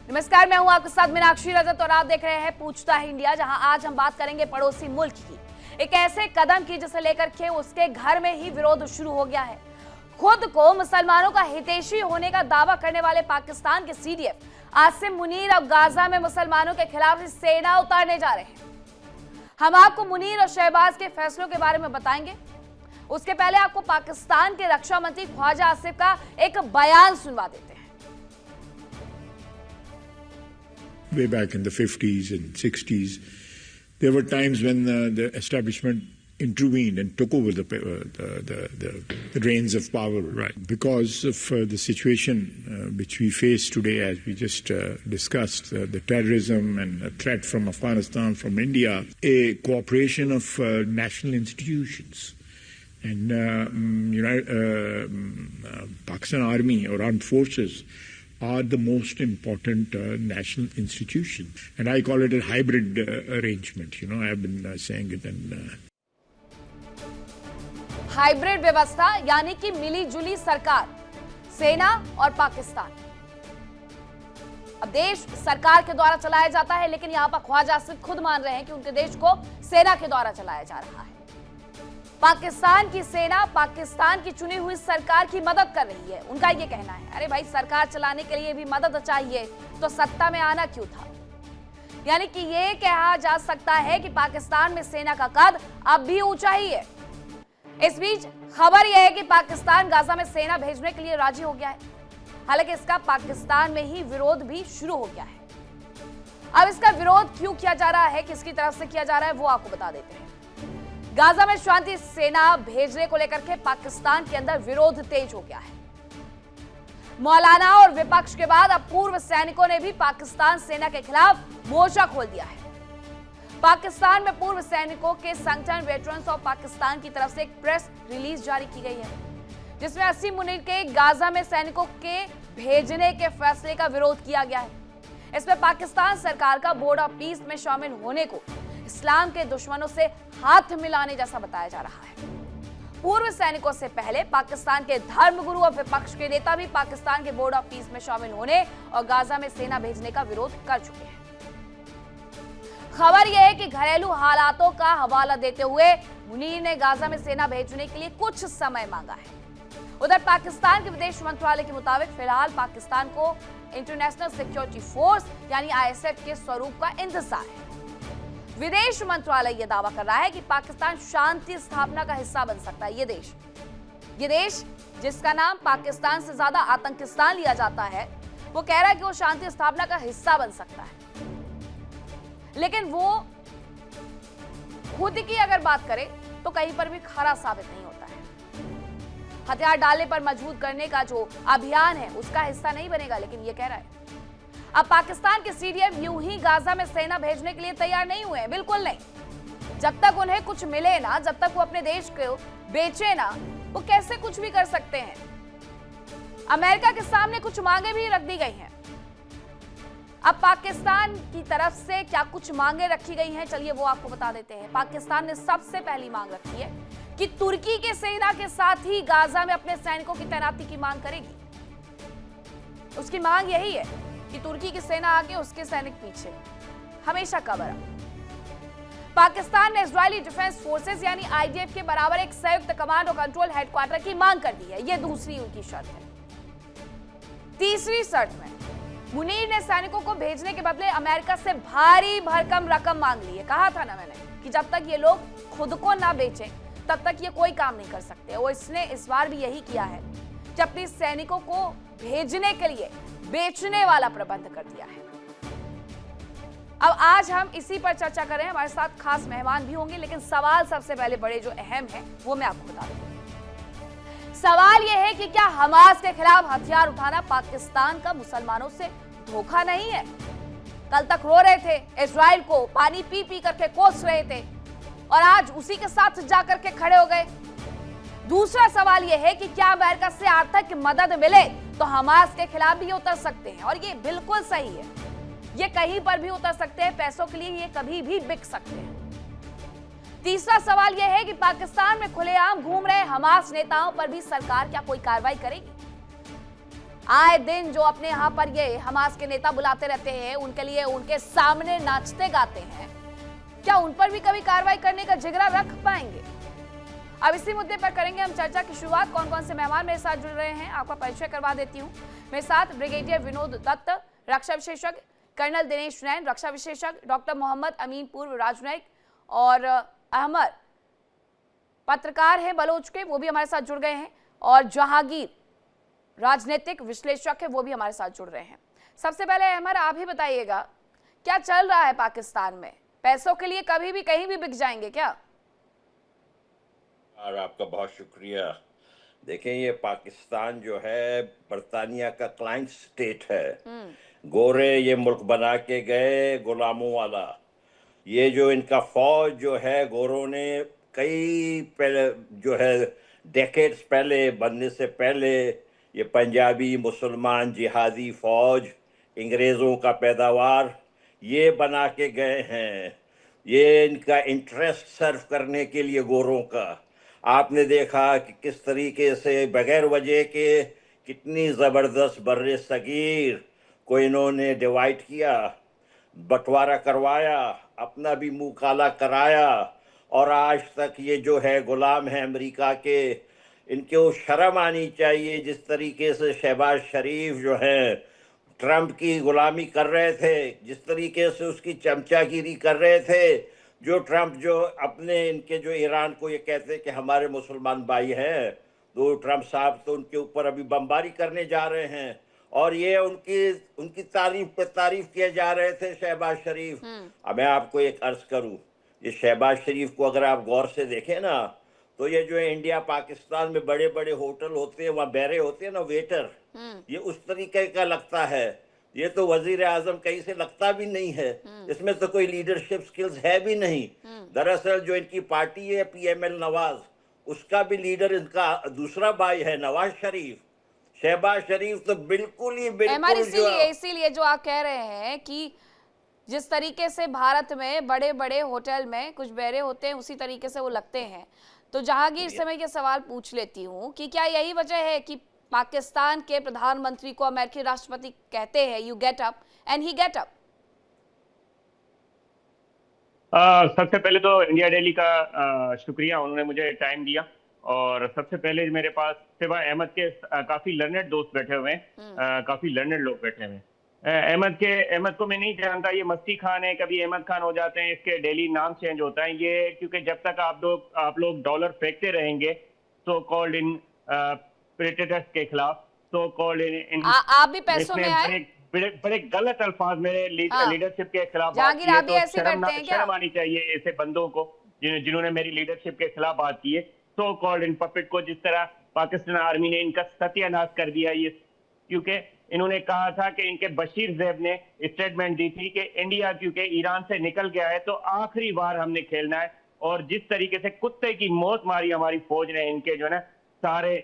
नमस्कार, मैं हूं आपके साथ मीनाक्षी रजत और आप देख रहे हैं पूछता है इंडिया, जहां आज हम बात करेंगे पड़ोसी मुल्क की एक ऐसे कदम की जिसे लेकर के उसके घर में ही विरोध शुरू हो गया है। खुद को मुसलमानों का हितैषी होने का दावा करने वाले पाकिस्तान के सीडीएफ आसिम मुनीर अब गाजा में मुसलमानों के खिलाफ सेना उतारने जा रहे हैं। हम आपको मुनीर और शहबाज के फैसलों के बारे में बताएंगे। उसके पहले आपको पाकिस्तान के रक्षा मंत्री ख्वाजा आसिफ का एक बयान सुनवा देते हैं। Way back in the 50s and 60s, there were times when the establishment intervened and took over the reins of power. Right. Because of the situation which we face today, as we just discussed, the terrorism and a threat from Afghanistan, from India, a cooperation of national institutions. And Pakistan Army or armed forces are the most important national institution. And I call it a hybrid arrangement. I've been saying it. Hybrid व्यवस्था यानी कि मिली जुली सरकार, सेना और पाकिस्तान। अब देश सरकार के द्वारा चलाया जाता है, लेकिन यहां पर ख्वाजा आसिफ खुद मान रहे हैं कि उनके देश को सेना के द्वारा चलाया जा रहा है। पाकिस्तान की सेना पाकिस्तान की चुनी हुई सरकार की मदद कर रही है, उनका ये कहना है। अरे भाई, सरकार चलाने के लिए भी मदद चाहिए तो सत्ता में आना क्यों था? यानी कि ये कहा जा सकता है कि पाकिस्तान में सेना का कद अब भी ऊंचा ही है। इस बीच खबर यह है कि पाकिस्तान गाजा में सेना भेजने के लिए राजी हो गया है। हालांकि इसका पाकिस्तान में ही विरोध भी शुरू हो गया है। अब इसका विरोध क्यों किया जा रहा है, किसकी तरफ से किया जा रहा है, वो आपको बता देते हैं। गाजा में शांति सेना भेजने को लेकर के पाकिस्तान के अंदर विरोध तेज हो गया है। मौलाना और विपक्ष के बाद अब पूर्व सैनिकों ने भी पाकिस्तान सेना के खिलाफ मोर्चा खोल दिया है। पाकिस्तान में पूर्व सैनिकों के संगठन वेटरन्स ऑफ पाकिस्तान की तरफ से एक प्रेस रिलीज जारी की गई है, जिसमें आसिम मुनीर के गाजा में सैनिकों के भेजने के फैसले का विरोध किया गया है। इसमें पाकिस्तान सरकार का बोर्ड ऑफ पीस में शामिल होने को इस्लाम के दुश्मनों से हाथ मिलाने जैसा बताया जा रहा है। पूर्व सैनिकों से पहले पाकिस्तान के धर्मगुरु और विपक्ष के नेता भी पाकिस्तान के बोर्ड ऑफ पीस में शामिल होने और गाजा में सेना भेजने का विरोध कर चुके हैं। खबर यह है कि घरेलू हालातों का हवाला देते हुए मुनीर ने गाजा में सेना भेजने के लिए कुछ समय मांगा है। उधर पाकिस्तान के विदेश मंत्रालय के मुताबिक फिलहाल पाकिस्तान को इंटरनेशनल सिक्योरिटी फोर्स यानी आईएसएफ के स्वरूप का इंतजार है। विदेश मंत्रालय यह दावा कर रहा है कि पाकिस्तान शांति स्थापना का हिस्सा बन सकता है। ये देश जिसका नाम पाकिस्तान से ज्यादा आतंकिस्तान लिया जाता है, वो कह रहा है कि वो शांति स्थापना का हिस्सा बन सकता है। लेकिन वो खुद की अगर बात करे तो कहीं पर भी खरा साबित नहीं होता है। हथियार डालने पर मजबूर करने का जो अभियान है उसका हिस्सा नहीं बनेगा, लेकिन ये कह रहा है। अब पाकिस्तान के सीडीएफ यूं ही गाजा में सेना भेजने के लिए तैयार नहीं हुए, बिल्कुल नहीं। जब तक उन्हें कुछ मिले ना, जब तक वो अपने देश को बेचे ना, वो कैसे कुछ भी कर सकते हैं। अमेरिका के सामने कुछ मांगे भी रख दी गई हैं। अब पाकिस्तान की तरफ से क्या कुछ मांगे रखी गई हैं, चलिए वो आपको बता देते हैं। पाकिस्तान ने सबसे पहली मांग रखी है कि तुर्की के सेना के साथ ही गाजा में अपने सैनिकों की तैनाती की मांग करेगी। उसकी मांग यही है कि तुर्की की सेना आगे, उसके सैनिक पीछे, हमेशा का बराबर। पाकिस्तान ने इजरायली डिफेंस फोर्सेस यानी आईडीएफ के बराबर एक संयुक्त कमांड और कंट्रोल हेडक्वार्टर की मांग कर दी है। यह दूसरी उनकी शर्त है। तीसरी शर्त में मुनीर ने सैनिकों को भेजने के बदले अमेरिका से भारी भरकम रकम मांग ली है। कहा था ना मैंने कि जब तक ये लोग खुद को ना बेचें तब तक ये कोई काम नहीं कर सकते। और इसने इस बार भी यही किया है कि अपने सैनिकों को भेजने के लिए बेचने वाला प्रबंध कर दिया है। अब आज हम इसी पर चर्चा कर रहे हैं। हमारे साथ खास मेहमान भी होंगे, लेकिन सवाल सबसे पहले बड़े जो अहम है वो मैं आपको बता दूं। सवाल यह है कि क्या हमास के खिलाफ हथियार उठाना पाकिस्तान का मुसलमानों से धोखा नहीं है? कल तक रो रहे थे, इजराइल को पानी पी पी करके कोस रहे थे, और आज उसी के साथ जाकर के खड़े हो गए। दूसरा सवाल यह है कि क्या अमेरिका से आर्थिक मदद मिले तो हमास के खिलाफ भी उतर सकते हैं, और ये बिल्कुल सही है। ये कहीं पर भी उतर सकते हैं, पैसों के लिए ये कभी भी बिक सकते हैं। तीसरा सवाल यह है कि पाकिस्तान में खुलेआम घूम रहे हमास नेताओं पर भी सरकार क्या कोई कार्रवाई करेगी? आए दिन जो अपने यहाँ पर ये हमास के नेता बुलाते रहते हैं, उनके लिए उनके सामने नाचते गाते हैं, क्या उन पर भी कभी कार्रवाई करने का जिगरा रख पाएंगे? अब इसी मुद्दे पर करेंगे हम चर्चा की शुरुआत। कौन कौन से मेहमान मेरे साथ जुड़ रहे हैं आपका परिचय करवा देती हूँ। मेरे साथ ब्रिगेडियर विनोद दत्त, रक्षा विशेषज्ञ, कर्नल दिनेश नैन, रक्षा विशेषज्ञ, डॉक्टर मोहम्मद अमीन, पूर्व राजनयिक, और अहमद पत्रकार हैं बलोच के, वो भी हमारे साथ जुड़ गए हैं, और जहांगीर राजनीतिक विश्लेषक है, वो भी हमारे साथ जुड़ रहे हैं। सबसे पहले अहमद, आप ही बताइएगा क्या चल रहा है पाकिस्तान में? पैसों के लिए कभी भी कहीं भी बिक जाएंगे क्या? और आपका बहुत शुक्रिया। देखें, ये पाकिस्तान जो है बरतानिया का क्लाइंट स्टेट है। गोरे ये मुल्क बना के गए गुलामों वाला। ये जो इनका फौज जो है गोरों ने कई पहले जो है डेकेड्स पहले बनने से पहले ये पंजाबी मुसलमान जिहादी फौज अंग्रेज़ों का पैदावार ये बना के गए हैं। ये इनका इंटरेस्ट सर्व करने के लिए गोरों का। आपने देखा कि किस तरीके से बगैर वजह के कितनी ज़बरदस्त बर्रे सगीर को इन्होंने डिवाइड किया, बंटवारा करवाया, अपना भी मुंह काला कराया, और आज तक ये जो है गुलाम है अमेरिका के। इनको शर्म आनी चाहिए जिस तरीके से शहबाज शरीफ जो है ट्रंप की गुलामी कर रहे थे, जिस तरीके से उसकी चमचागिरी कर रहे थे। जो ट्रंप जो अपने इनके जो ईरान को ये कहते हैं कि हमारे मुसलमान भाई हैं, तो ट्रंप साहब तो उनके ऊपर अभी बमबारी करने जा रहे हैं, और ये उनकी तारीफ पे तारीफ किए जा रहे थे शहबाज शरीफ। अब मैं आपको एक अर्ज करूं, ये शहबाज शरीफ को अगर आप गौर से देखें ना, तो ये जो है इंडिया पाकिस्तान में बड़े बड़े होटल होते हैं, वहाँ बैरे होते हैं ना वेटर, ये उस तरीके का लगता है। ये तो वजीर आजम कहीं से लगता भी नहीं है। इसमें तो कोई लीडरशिप स्किल्स है भी नहीं। दरअसल जो इनकी पार्टी है PML नवाज, उसका भी लीडर इनका दूसरा भाई है नवाज शरीफ। शहबाज शरीफ तो बिल्कुल ही बिल्कुल इसीलिए जो आप कह रहे हैं कि जिस तरीके से भारत में बड़े बड़े होटल में कुछ बैरे होते हैं, उसी तरीके से वो लगते हैं। तो जहांगीर से मैं ये सवाल पूछ लेती हूँ कि क्या यही वजह है कि पाकिस्तान के प्रधानमंत्री को अमेरिकी राष्ट्रपति कहते हैं you get up and he get up? सबसे पहले तो इंडिया डेली का शुक्रिया, उन्होंने मुझे टाइम दिया। और सबसे पहले मेरे पास सिवाय अहमद के काफी लर्नेड दोस्त बैठे हुए हैं, काफी लर्नेड लोग बैठे हुए हैं। अहमद को मैं नहीं जानता, ये मस्ती खान है, कभी अहमद खान हो जाते हैं, इसके डेली नाम चेंज होता है ये, क्योंकि जब तक आप लोग डॉलर फेंकते रहेंगे सो कॉल्ड इन प्रेडेटर्स के खिलाफ, सो कॉल्ड इन आप भी पैसों में आए, बड़े गलत अल्फाज मेरे लीडरशिप के खिलाफ बात की है, तो शर्म आनी चाहिए ऐसे बंदों को जिन्होंने मेरी लीडरशिप के खिलाफ बात की है। सो कॉल्ड इन पपेट को, जिस तरह पाकिस्तान आर्मी ने इनका सत्यानाश कर दिया ये, क्योंकि इन्होंने कहा था कि इनके बशीर ज़ैब ने स्टेटमेंट दी थी कि इंडिया क्योंकि ईरान से निकल गया है तो आखिरी बार हमने खेलना है। और जिस तरीके से कुत्ते की मौत मारी हमारी फौज ने, इनके जो है ना सारे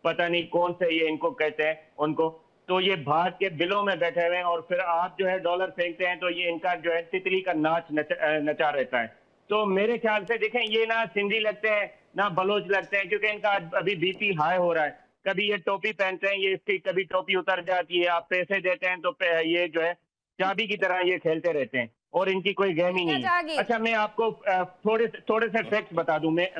पता नहीं कौन से ये इनको कहते हैं उनको, तो ये भारत के बिलों में बैठे हुए हैं, और फिर आप जो है डॉलर फेंकते हैं तो ये इनका जो है तितली का नाच नचा रहता है। तो मेरे ख्याल से देखें, ये ना सिंधी लगते हैं ना बलोच लगते हैं, क्योंकि इनका अभी BP हाई हो रहा है। कभी ये टोपी पहनते हैं, ये इसकी कभी टोपी उतर जाती है, आप पैसे देते हैं तो ये जो है चाबी की तरह ये खेलते रहते हैं, और इनकी कोई गेम ही नहीं है। अच्छा, मैं आपको थोड़े से फैक्ट्स बता दूं, एक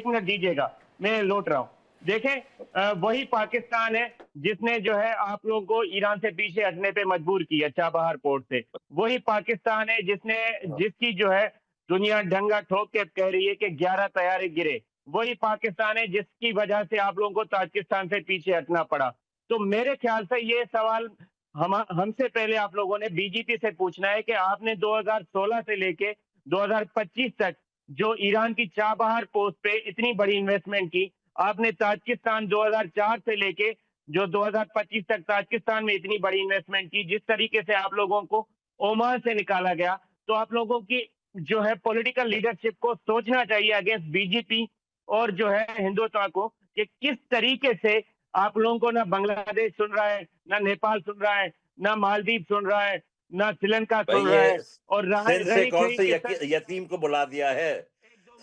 मिनट दीजिएगा, मैं लौट रहा हूँ। देखें, वही पाकिस्तान है जिसने जो है आप लोगों को ईरान से पीछे हटने पे मजबूर किया चाबहार पोर्ट से। वही पाकिस्तान है जिसकी जो है दुनिया डंगा ठोक के कह रही है कि 11 तैयारे गिरे। वही पाकिस्तान है जिसकी वजह से आप लोगों को ताजिकिस्तान से पीछे हटना पड़ा। तो मेरे ख्याल से ये सवाल हमसे पहले आप लोगों ने BJP से पूछना है कि आपने 2016 से लेके 2025 तक जो ईरान की चाबहार पोस्ट पे इतनी बड़ी इन्वेस्टमेंट की, आपने ताजिकिस्तान 2004 से लेके जो 2025 तक ताजिकिस्तान में इतनी बड़ी इन्वेस्टमेंट की, जिस तरीके से आप लोगों को ओमान से निकाला गया, तो आप लोगों की जो है पॉलिटिकल लीडरशिप को सोचना चाहिए अगेंस्ट BJP और जो है हिंदुत्व को, कि किस तरीके से आप लोगों को ना बांग्लादेश सुन रहा है, ना नेपाल सुन रहा है, ना मालदीव सुन रहा है, ना श्रीलंका सुन रहा है। और सिंध से कौन से यतीम को बुला दिया है?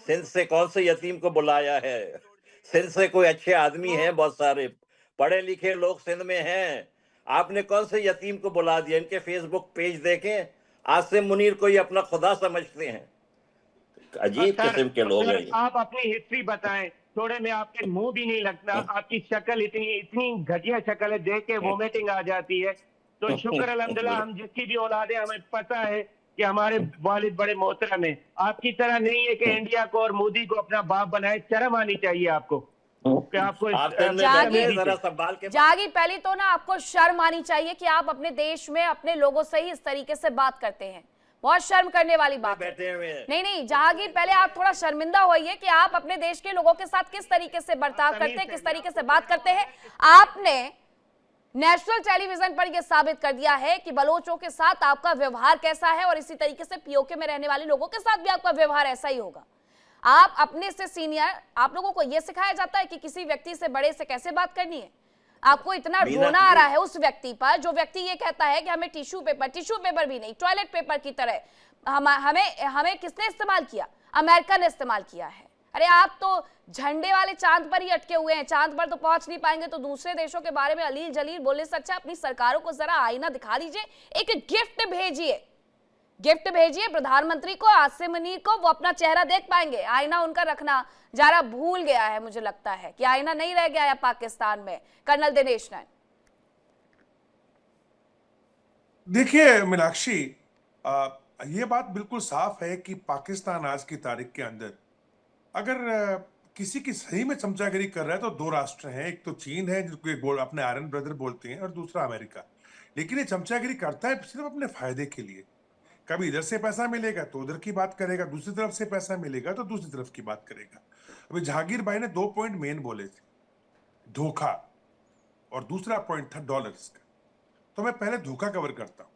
सिंध से कौन से यतीम को बुलाया है? सिंध से कोई अच्छे आदमी हैं बहुत सारे, पढ़े लिखे लोग सिंध में हैं, आपने कौन से यतीम को बुला दिया? इनके फेसबुक पेज देखें, आसिम मुनीर को ये अपना खुदा समझते हैं। अजीब किस्म के लोग हैं। आप अपनी हिस्ट्री बताएं थोड़े में, आपके मुंह भी नहीं लगता, आपकी शक्ल इतनी घटिया शक्ल है, देख के वोमिटिंग आ जाती है। तो शुक्र अल्हम्दुलिल्लाह हम जिसकी भी औलाद है, हमें पता है कि हमारे वालिद बड़े मोहतरम है। आपकी तरह नहीं है कि इंडिया को और मोदी को अपना बाप बनाए। शर्म आनी चाहिए आपको कि आपको जागीर, पहले तो ना आपको शर्म आनी चाहिए कि आप अपने देश में अपने लोगों से ही इस तरीके से बात करते हैं। बहुत शर्म करने वाली बात है। नहीं जहांगीर, पहले आप थोड़ा शर्मिंदा होइए कि आप अपने देश के लोगों के साथ किस तरीके से बर्ताव करते हैं, किस तरीके से बात करते हैं। आपने नेशनल टेलीविजन पर यह साबित कर दिया है कि बलोचों के साथ आपका व्यवहार कैसा है, और इसी तरीके से पीओके में रहने वाले लोगों के साथ भी आपका व्यवहार ऐसा ही होगा। आप अपने से सीनियर, आप लोगों को यह सिखाया जाता है कि किसी व्यक्ति से बड़े से कैसे बात करनी है। आपको इतना रोना आ रहा है उस व्यक्ति पर जो व्यक्ति ये कहता है कि हमें टिश्यू पेपर भी नहीं, टॉयलेट पेपर की तरह हमें किसने इस्तेमाल किया? अमेरिका ने इस्तेमाल किया है। अरे आप तो झंडे वाले चांद पर ही अटके हुए हैं, चांद पर तो पहुंच नहीं पाएंगे, तो दूसरे देशों के बारे में अलील जलील बोलने से अच्छा अपनी सरकारों को जरा आईना दिखा दीजिए, एक गिफ्ट भेजिए प्रधानमंत्री को, आसिम मुनीर को, वो अपना चेहरा देख पाएंगे। आईना उनका रखना जरा भूल गया है, मुझे लगता है कि आईना नहीं रह गया है पाकिस्तान में। कर्नल दिनेश नैन, देखिए मीनाक्षी, ये बात बिल्कुल साफ है कि पाकिस्तान आज की तारीख के अंदर अगर किसी की सही में चमचागिरी कर रहा है तो दो राष्ट्र हैं, एक तो चीन है जिसको अपने आयरन ब्रदर बोलते हैं, और दूसरा अमेरिका। लेकिन ये चमचागिरी करता है सिर्फ अपने फायदे के लिए। कभी इधर से पैसा मिलेगा तो उधर की बात करेगा, दूसरी तरफ से पैसा मिलेगा तो दूसरी तरफ की बात करेगा। अभी जहांगीर भाई ने 2 पॉइंट मेन बोले थे, धोखा, और दूसरा पॉइंट था डॉलर्स का। तो मैं पहले धोखा कवर करता हूं।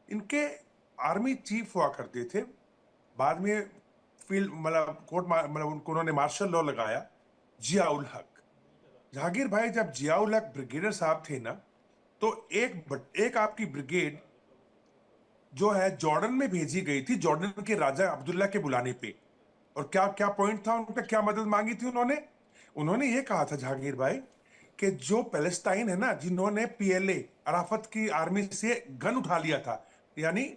इनके आर्मी चीफ हुआ करते थे, बाद में फील्ड उन्होंने मार्शल लॉ लगाया, जियाउल हक। जहांगीर भाई जब जियाउल हक ब्रिगेडियर साहब थे ना, तो एक आपकी ब्रिगेड जो है जॉर्डन में भेजी गई थी, जॉर्डन के राजा अब्दुल्ला के बुलाने पे। और क्या पॉइंट था उनका, क्या मदद मांगी थी उन्होंने ये कहा था जहांगीर भाई कि जो पैलेस्टाइन है ना, जिन्होंने पीएलए अराफत की आर्मी से गन उठा लिया था, यानी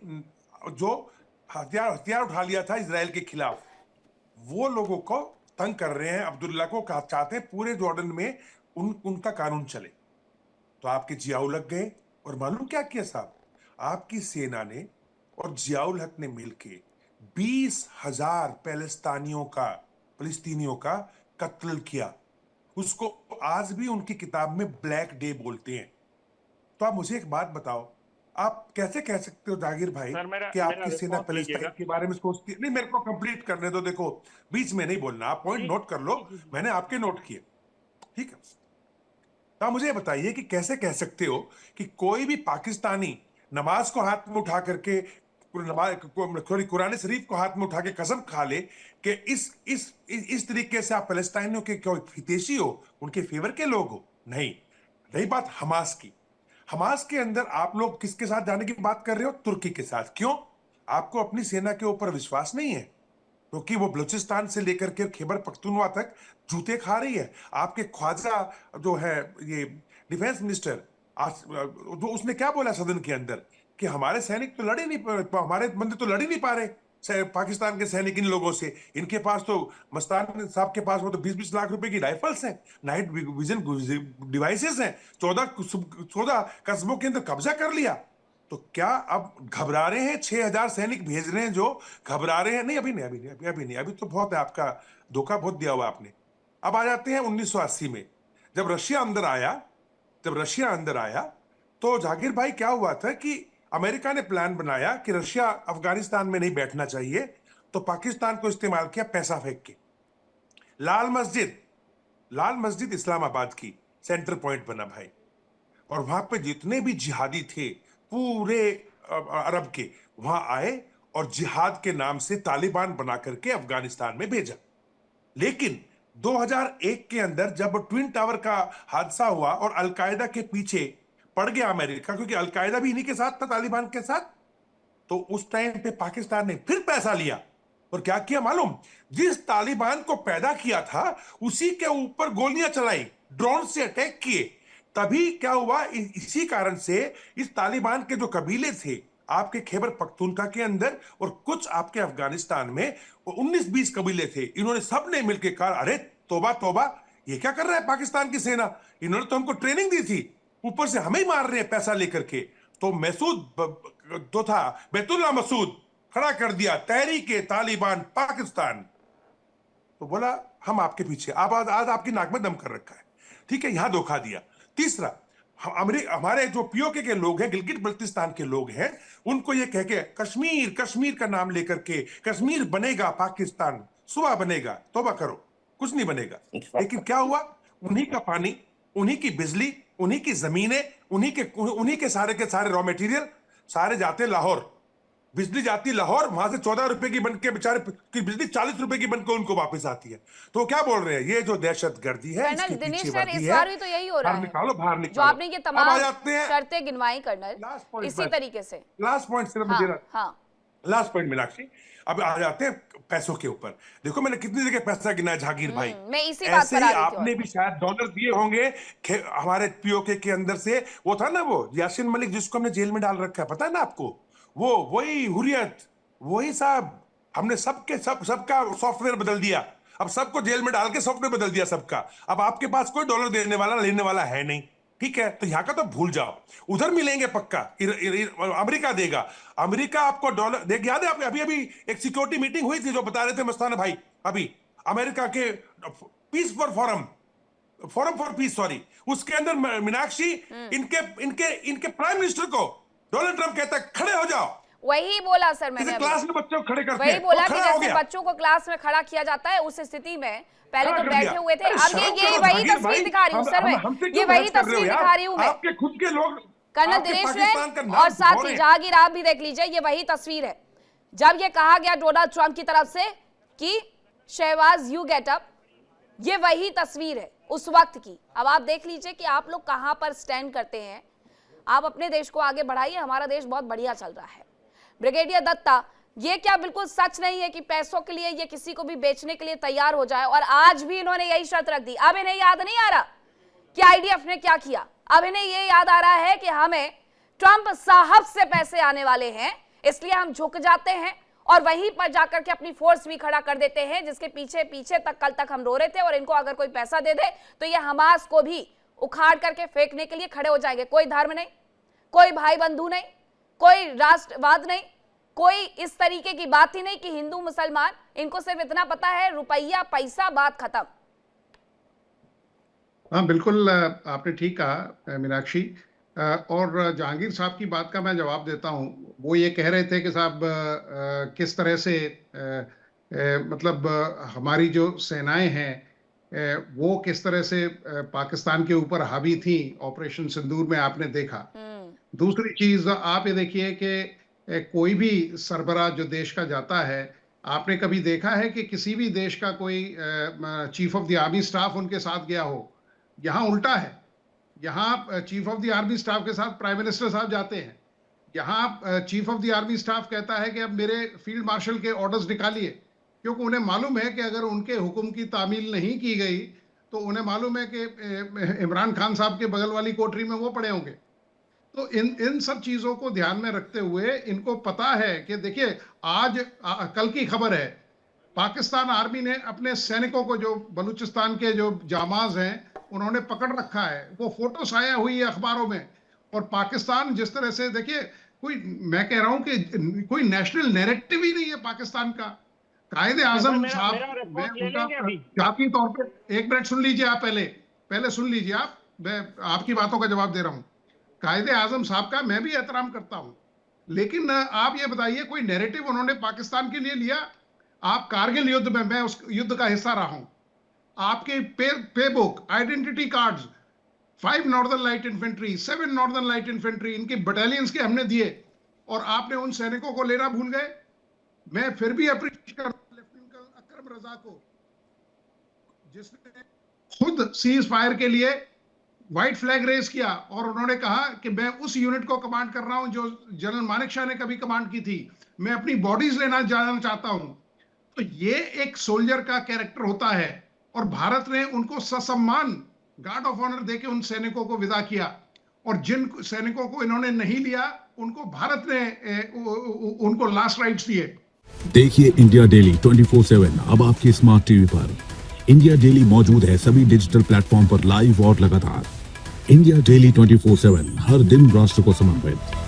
जो हथियार उठा लिया था इजराइल के खिलाफ, वो लोगों को तंग कर रहे हैं, अब्दुल्ला को चाहते हैं पूरे जॉर्डन में उनका कानून चले। तो आपके जियाउल हक गए और मालूम क्या किया साहब, आपकी सेना ने और जियाउल हक ने मिलकर 20,000 फलस्तीनियों का कत्ल किया। उसको आज भी उनकी किताब में ब्लैक डे बोलते हैं। तो आप मुझे एक बात बताओ, आप कैसे कह सकते हो जहांगीर भाई कि आपकी सेना फलस्तीन के बारे में सोचती है? नहीं, मेरे को कंप्लीट करने दो, देखो बीच में नहीं बोलना, आप पॉइंट नोट कर लो, मैंने आपके नोट किए, ठीक है। तो आप मुझे बताइए कि कैसे कह सकते हो कि कोई भी पाकिस्तानी नमाज को हाथ में उठा करके, कुरान शरीफ को हाथ में उठा के कसम खा ले कि इस तरीके से आप फलस्तीनियों के हितैषी हो, उनके फेवर के लोग हो? नहीं। रही बात हमास की, हमास के अंदर आप लोग किसके साथ जाने की बात कर रहे हो? तुर्की के साथ। क्यों? आपको अपनी सेना के ऊपर विश्वास नहीं है? क्योंकि वो बलूचिस्तान से लेकर के खैबर पख्तूनख्वा तक जूते खा रही है। आपके ख्वाजा जो है ये डिफेंस मिनिस्टर, जो उसने क्या बोला सदन के अंदर कि हमारे सैनिक तो लड़ ही नहीं, हमारे बंदे तो लड़ ही नहीं पा रहे पाकिस्तान के सैनिक इन लोगों से। इनके पास तो मस्तान साहब के पास वो तो 20-20 लाख रुपए की राइफल्स हैं, नाइट विजन डिवाइसेस हैं, 14 कस्बों के अंदर कब्जा कर लिया। तो क्या अब घबरा रहे हैं? 6,000 सैनिक भेज रहे हैं जो घबरा रहे हैं? नहीं, अभी नहीं, अभी तो बहुत है, आपका धोखा बहुत दिया हुआ आपने। अब आ जाते हैं 1980 में, जब रशिया अंदर आया तो जहांगीर भाई क्या हुआ था कि अमेरिका ने प्लान बनाया कि रशिया अफगानिस्तान में नहीं बैठना चाहिए, तो पाकिस्तान को इस्तेमाल किया पैसा फेंक के। लाल मस्जिद इस्लामाबाद की सेंटर पॉइंट बना भाई, और वहां पे जितने भी जिहादी थे पूरे अरब के, वहां आए और जिहाद के नाम से तालिबान बना करके अफगानिस्तान में भेजा। लेकिन 2001 के अंदर जब ट्विन टावर का हादसा हुआ और अलकायदा के पीछे पड़ गया अमेरिका, क्योंकि अलकायदा भी इन्हीं के साथ था, तालिबान के साथ, तो उस टाइम पे पाकिस्तान ने फिर पैसा लिया और क्या किया मालूम? जिस तालिबान को पैदा किया था उसी के ऊपर गोलियां चलाई, ड्रोन से अटैक किए, तभी क्या हुआ, इसी कारण से इस तालिबान के जो कबीले थे आपके खैबर पख्तूनख्वा के अंदर और कुछ आपके अफगानिस्तान में 19-20 कबीले थे, इन्होंने सबने मिलकर कहा अरे तौबा तौबा, ये क्या कर रहा है पाकिस्तान की सेना, इन्होंने तो हमको ट्रेनिंग दी थी, ऊपर से हमें ही मार रहे हैं पैसा लेकर के। तो मसूद जो था, बैतुल्लाह मसूद खड़ा कर दिया तहरीके तालिबान पाकिस्तान, तो बोला हम आपके पीछे, आज आपकी नाक में दम कर रखा है, ठीक है, यहां धोखा दिया। तीसरा, हमारे जो पीओके के लोग हैं, गिलगित बल्तिस्तान के लोग हैं, उनको ये कह के कश्मीर कश्मीर का नाम लेकर के कश्मीर बनेगा पाकिस्तान, सुबह बनेगा, तौबा करो, कुछ नहीं बनेगा। लेकिन क्या हुआ, उन्हीं का पानी, उन्हीं की बिजली, उन्हीं की जमीनें, उन्हीं के सारे रॉ मटेरियल सारे जाते लाहौर, बिजली जाती लाहौर, वहां से 14 रुपए की बन के बेचारे की बिजली 40 रुपए की बनकर उनको वापस आती है। तो क्या बोल रहे हैं, ये जो दहशतगर्दी है इसके पीछे वर्दी है, तो यही हो रहा है, निकालो बाहर निकालो। जो आपने ये तमाम शर्तें गिनवाई कर्नल, इसी तरीके से लास्ट पॉइंट सिर्फ लास्ट पॉइंट मीनाक्षी, अब आ जाते हैं पैसों के ऊपर। देखो मैंने कितनी जगह पैसा गिना है जागीर भाई, मैं इसी बात ऐसे ही आपने भी शायद डॉलर दिए होंगे हमारे पीओके के अंदर से। वो था ना वो यासीन मलिक जिसको हमने जेल में डाल रखा है, पता है ना आपको, वो वही हुर्रियत, वही साहब, हमने सबका सॉफ्टवेयर बदल दिया, अब सबको जेल में डाल के सॉफ्टवेयर बदल दिया सबका। अब आपके पास कोई डॉलर देने वाला लेने वाला है नहीं, ठीक है, तो यहाँ का तो भूल जाओ, उधर मिलेंगे पक्का, अमेरिका देगा, अमेरिका आपको डॉलर देख। याद है अभी अभी एक सिक्योरिटी मीटिंग हुई थी जो बता रहे थे मस्ताना भाई, अभी अमेरिका के peace for forum for peace, sorry, उसके अंदर मीनाक्षी इनके प्राइम मिनिस्टर को डोनाल्ड ट्रंप कहता है खड़े हो जाओ। वही बोला सर मैंने, क्लास में बच्चों को खड़े करते हैं, वही बोला कि जैसे बच्चों को क्लास में खड़ा किया जाता है, उस स्थिति में पहले तो बैठे हुए थे, अब ये वही तस्वीर दिखा रही हूँ सर मैं, ये वही तस्वीर दिखा रही हूँ मैं, आपके खुद के लोग कर्नल दिनेश जैन और साथ ही जहांगीर, आप भी देख लीजिए, ये वही तस्वीर है जब ये कहा गया डोनाल्ड ट्रंप की तरफ से कि शहबाज यू गेट अप, ये वही तस्वीर है उस वक्त की। अब आप देख लीजिए कि आप लोग कहां पर स्टैंड करते हैं, आप अपने देश को आगे बढ़ाइए, हमारा देश बहुत बढ़िया चल रहा है। ब्रिगेडियर दत्ता, ये क्या बिल्कुल सच नहीं है कि पैसों के लिए ये किसी को भी बेचने के लिए तैयार हो जाए, और आज भी इन्होंने यही शर्त रख दी। अब इन्हें याद नहीं आ रहा कि आईडीएफ ने क्या किया, अब इन्हें ये याद आ रहा है कि हमें ट्रंप साहब से पैसे आने वाले हैं, इसलिए हम झुक जाते हैं और वहीं पर जाकर के अपनी फोर्स भी खड़ा कर देते हैं, जिसके पीछे पीछे तक कल तक हम रो रहे थे, और इनको अगर कोई पैसा दे दे तो ये हमास को भी उखाड़ करके फेंकने के लिए खड़े हो जाएंगे। कोई धर्म नहीं, कोई भाई बंधु नहीं, कोई राष्ट्रवाद नहीं, कोई इस तरीके की बात ही नहीं कि हिंदू मुसलमान, इनको सिर्फ इतना पता है रुपया पैसा, बात खत्म। हाँ बिल्कुल, आपने ठीक कहा मीनाक्षी, और जहांगीर साहब की बात का मैं जवाब देता हूँ। वो ये कह रहे थे कि साहब किस तरह से मतलब हमारी जो सेनाएं हैं वो किस तरह से पाकिस्तान के ऊपर हावी थी ऑपरेशन सिंदूर में, आपने देखा। दूसरी चीज आप ये देखिए कि कोई भी सरबराह जो देश का जाता है, आपने कभी देखा है कि किसी भी देश का कोई chief of the army staff उनके साथ गया हो? यहाँ उल्टा है, यहाँ chief of the army staff के साथ प्राइम मिनिस्टर साहब जाते हैं। यहाँ chief of the army staff कहता है कि अब मेरे फील्ड मार्शल के ऑर्डर्स निकालिए, क्योंकि उन्हें मालूम है कि अगर उनके हुक्म की तामील नहीं की गई तो उन्हें मालूम है कि इमरान खान साहब के बगल वाली कोठरी में वो पड़े होंगे। तो इन सब चीज़ों को ध्यान में रखते हुए इनको पता है कि देखिए कल की खबर है, पाकिस्तान आर्मी ने अपने सैनिकों को, जो बलूचिस्तान के जो जामाज हैं, उन्होंने पकड़ रखा है। वो फोटोस आया हुई है अखबारों में। और पाकिस्तान जिस तरह से, देखिए मैं कह रहा हूं कि कोई नेशनल नैरेटिव ही नहीं है पाकिस्तान का। कायदे आजम साहब, मैं उनका जाती तौर पे, एक मिनट सुन लीजिए आप, पहले सुन लीजिए आप, मैं आपकी बातों का जवाब दे रहा हूं। कायदे आजम साहब का मैं भी एहतराम करता हूं, लेकिन आप ये बताइए कोई नैरेटिव उन्होंने पाकिस्तान के लिए लिया? आप कारगिल युद्ध में, मैं उस युद्ध का हिस्सा रहा हूं, आपके पे book, identity cards, 5 northern light infantry, 7 northern light infantry, इनके बटालियंस के हमने दिए, और आपने उन सैनिकों को लेना भूल गए। मैं फिर भी अप्रिशिएट कर रहा हूं लेफ्टिनेंट अकरम रजा को, जिसने खुद सीज फायर के लिए व्हाइट फ्लैग रेस किया, और उन्होंने कहा कि मैं उस यूनिट को कमांड कर रहा हूं जो जनरल मानेक शाह ने कभी कमांड की थी, मैं अपनी बॉडीज लेना जाना चाहता हूं। तो ये एक सोल्जर का कैरेक्टर होता है, और भारत ने उनको ससम्मान गार्ड ऑफ ऑनर देके उन सैनिकों को विदा किया, और जिन सैनिकों को इन्होंने नहीं लिया उनको भारत ने उनको लास्ट राइट्स दिए। देखिए इंडिया डेली 24/7 अब आपके स्मार्ट टीवी पर। इंडिया डेली मौजूद है सभी डिजिटल प्लेटफॉर्म पर लाइव और लगातार। इंडिया डेली 24/7 हर दिन राष्ट्र को समर्पित।